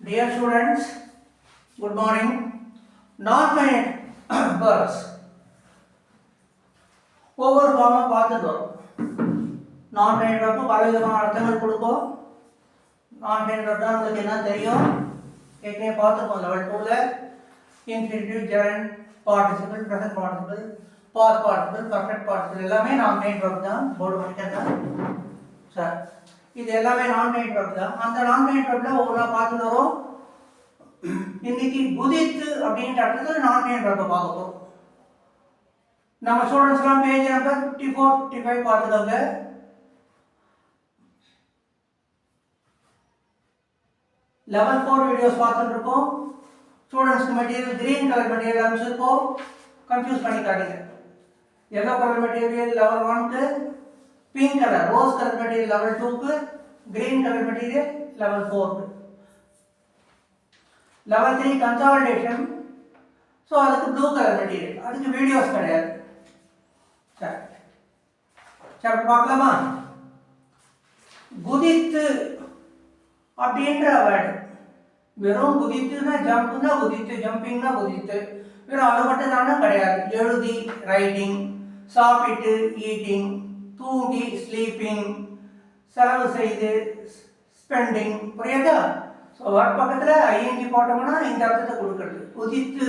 Dear students, good morning. Non-finite verbs. ஒவ்வொரு ஃபார்மாக பார்த்துக்கிறோம். நான்-ஃபைனைட் verb பல விதமான அர்த்தங்கள் கொடுக்கும். நான்-ஃபைனைட் வெர்ப்னா உங்களுக்கு என்ன தெரியும்? ஏற்கனவே பார்த்துருக்கோம் லெவல் 2ல். Infinitive, gerund, participle, present participle, past participle, perfect participle எல்லாமே நான்-ஃபைனைட் வெர்ப் தான். போர்டு பண்ணிக்கிறேன் சார். இது எல்லாமே நான்-ஃபைனைட் வெர்ப் தான். அந்த நான்-ஃபைனைட் வெர்ப்ல ஒவ்வொன்றா பார்த்துட்டு வரோம். இன்னைக்கு குதித்து அப்படின்ற அர்த்தத்தில் நான்-ஃபைனைட் வெர்பை பார்க்க போகிறோம். நம்ம ஸ்டூடெண்ட்ஸ்லாம் பேஜ் நம்பர் 54, 55 பார்த்துக்கோங்க. லெவல் 4 வீடியோஸ் பார்த்துட்டு இருக்கோம். ஸ்டூடெண்ட்ஸ்க்கு மெட்டீரியல் கிரீன் கலர் மெட்டீரியல் அமைச்சிருக்கோம். கன்ஃபியூஸ் பண்ணிக்காதீங்க. எல்லோ கலர் மெட்டீரியல் லெவல் 1க்கு, pink colour rose colour material level 2க்கு, கிரீன் கலர் மெட்டீரியல் லெவல் 4க்கு. Level 3 consolidation. ஸோ அதுக்கு ப்ளூ கலர் மெட்டீரியல், அதுக்கு வீடியோஸ் கிடையாது. சரி பார்க்கலாமா? குதித்து அப்படின்ற வேர்டு வெறும் குதித்துனா ஜம்ப்னா குதித்து, ஜம்பிங்னா குதித்து, வெறும் அது மட்டும் தானே கிடையாது. எழுதி ரைட்டிங், சாப்பிட்டு ஈட்டிங், தூங்கி ஸ்லீப்பிங், செலவு செய்து ஸ்பெண்டிங். புரியுதா? ஸோ வேர்ட் பக்கத்தில் ஐஎன்ஜி போட்டோம்னா இந்த அர்த்தத்தை கொடுக்குறது. குதித்து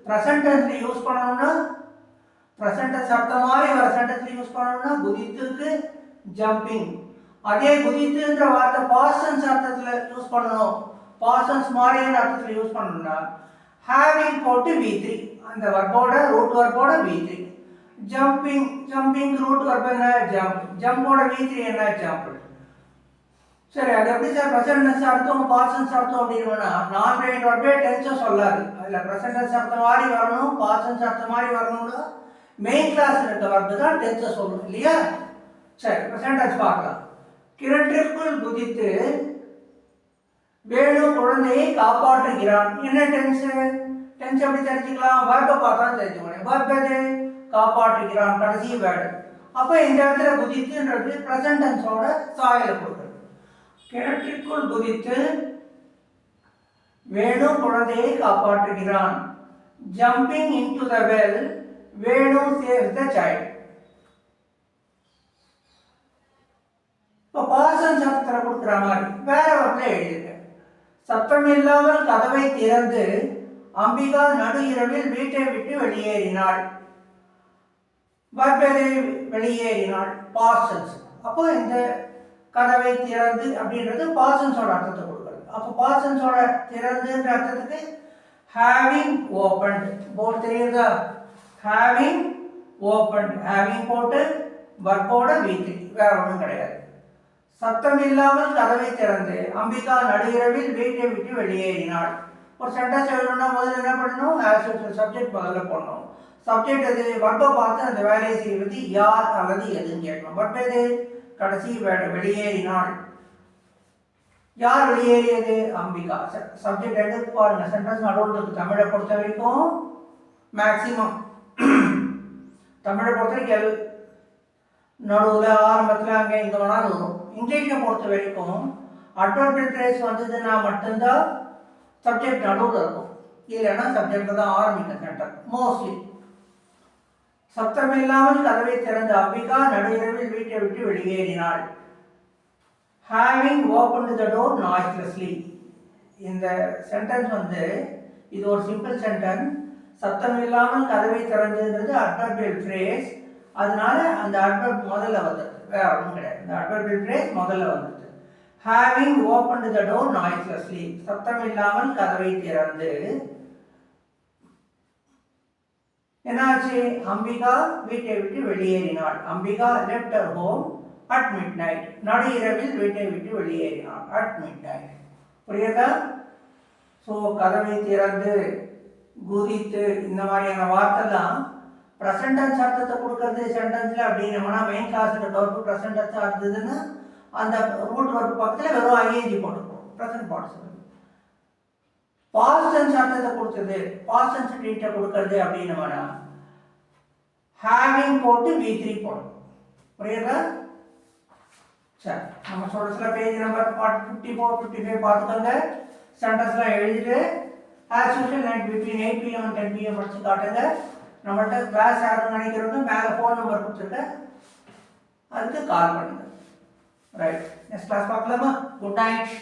ப்ரெசன்ட் டென்ஸ்ல யூஸ் பண்ணணும்னா, ப்ரெசன்ட் டென்ஸ் அர்த்தம் மாதிரி வர சென்டென்ஸ்ல யூஸ் பண்ணணும்னா குதித்துக்கு ஜம்பிங். அதே குதித்துன்ற வார்த்தை பாஸ்ட் டென்ஸ் அர்த்தத்தில் யூஸ் பண்ணணும், பாஸ்ட் டென்ஸ் மாதிரியான அர்த்தத்தில் யூஸ் பண்ணணும்னா ஹேவிங் போட்டு V3, அந்த வர்போட ரூட் வர்போட V3. Jumping, jumping root verb என்ன? ஜம்ப். ஜம்போட V3 என்ன? ஜம்ப். சரி, அது எப்படி சார் ப்ரெசன்ட் டென்ஸ் அர்த்தம் பாஸ்ட் டென்ஸ் அர்த்தம் அப்படின்னா நான்-ஃபைனைட் வர்பே டென்ஸும் சொல்லாது. அதில் ப்ரெசன்ட் டென்ஸ் அர்த்தம் மாதிரி வரணும், பாஸ்ட் டென்ஸ் அர்த்தம் மாதிரி வரணும்னா மெயின் கிளாஸ் இருக்க வர்பு தான் டென்ஸை சொல்லணும் இல்லையா? சரி, ப்ரெசன்ட் டென்ஸ் பார்க்கலாம். கிணற்றிற்குள் குதித்து வேணு குழந்தையை காப்பாற்றுகிறான். என்ன டென்ஸ்? டென்ஸ் எப்படி தெரிஞ்சுக்கலாம்? வர்பை பார்த்தா தெரிஞ்சுக்கணும். வர்பு எது? காப்பாற்றுகிறான், கடைசி வேர்டு. அப்போ இந்த இடத்துல குதித்துன்றது ப்ரெசன்ட் டென்ஸோட சாயலை கொடுக்குறது. கிணற்றிற்குள் குதித்து வேணு குழந்தையை காப்பாற்றுகிறான். Jumping into the well, Venu saves the child. இப்போ பாசன் சத்தத்தில் கொடுக்குற மாதிரி வேற வகையில் எழுதியிருக்க. சத்தம் இல்லாமல் கதவை திறந்து அம்பிகா நடு இரவில் வீட்டை விட்டு வெளியேறினாள். வெளியேறினாள் பாசன்ஸ். அப்போ இந்த கதவை திறந்து அப்படின்றது பாசன்ஸோட அர்த்தத்தை கொடுக்குறது. அப்போ பாசன்ஸோட திறந்துன்ற அர்த்தத்துக்கு ஹேவிங் ஓப்பன்ட். போர்டு தெரியுதா? ஹேவிங் ஓப்பன்ட், ஹேவிங் போட்டு வர்போட V3, வேற ஒன்றும் கிடையாது. சத்தம் இல்லாமல் கதவை திறந்து அம்பிகா நடுஇரவில் வீட்டை விட்டு வெளியேறினாள். ஒரு சென்டென்ஸ் எழுதணும்னா முதல்ல என்ன பண்ணணும்? ஆஸ் யூசுவல் சப்ஜெக்ட் முதல்ல போடணும். சப்ஜெக்ட் எது? வர்பை பார்த்து அந்த வேலையை செய்வது யார் அல்லது எதுன்னு கேட்கணும். வர்பு எது? கடைசி வேர்டு வெளியேறினாள். யார் வெளியேறியது? அம்பிகா. சப்ஜெக்ட் எடுத்து பாருங்க. சென்டென்ஸ் நடுவில் இருக்கு. தமிழை பொறுத்த வரைக்கும் மேக்சிமம் தமிழை பொறுத்த வரைக்கும் நடுவில் ஆரம்பத்தில் அங்கே இங்கே வேணாலும் வரும். இங்கிலீஷை பொறுத்த வரைக்கும் அட்வர்பியல் ஃப்ரேஸ் வந்ததுன்னா மட்டும்தான் சப்ஜெக்ட் நடுவில் இருக்கும், இல்லைன்னா சப்ஜெக்டில் தான் ஆரம்பிக்கும் சென்டர் மோஸ்ட்லி. சத்தம் இல்லாமல் கதவை திறந்த அம்பிகா நடுஇரவில் வீட்டை விட்டு வெளியேறினாள். Having opened the door noiselessly. இந்த சென்டென்ஸ் இது ஒரு சிம்பிள் சென்டென்ஸ். சத்தம் இல்லாமல் கதவை திறந்ததுன்றது அட்வர்பியல் ஃப்ரேஸ். அதனால அந்த அட்வர்ப் முதல்ல வந்தது, வேற ஒன்றும் கிடையாது. இந்த அட்வர்பியல் ஃப்ரேஸ் முதல்ல வந்தது. Having opened the door noiselessly, சத்தம் இல்லாமல் கதவை திறந்து என்னாச்சு? அம்பிகா வீட்டை விட்டு வெளியேறினாள். Ambika left her home at midnight. நடு இரவில் வீட்டை விட்டு வெளியேறினாள் அட் மிட் நைட். புரியுதா? ஸோ கதவை திறந்து, குதித்து, இந்த மாதிரியான வார்த்தை தான் ப்ரெசன்ட் டென்ஸ் அர்த்தத்தை கொடுக்கறது சென்டென்ஸ்ல. அப்படின்னா main clause verb present tense இருந்ததுன்னா அந்த ரூட் வர்பு பக்கத்தில் வெறும் ஐஎன்ஜி போட்டுப்போம், ப்ரெசன்ட் பார்ட்டிசிபிள். பாஸ்ட் டென்ஸ் அர்த்தத்தை கொடுத்தது, பாஸ்ட் டென்ஸ் ட்ரீட்டை கொடுக்கறது அப்படின்னா ஹேவிங் போட்டு V3 போடணும். புரியுதா? சரி, நம்ம சொல்றதுல பேஜ் நம்பர் 54, 55 பார்த்துக்கோங்க. சென்டென்ஸ்லாம் எழுதிட்டு as usual night between 8 PM and 10 PM படித்து காட்டுங்க. நம்மள்ட்ட கிளாஸ் யாரும் நினைக்கிறவங்க மேலே ஃபோன் நம்பர் கொடுத்துருக்கேன், அதுக்கு கால் பண்ணுங்கள். ரைட், நெக்ஸ்ட் கிளாஸ் பார்க்கலாமா? Good night.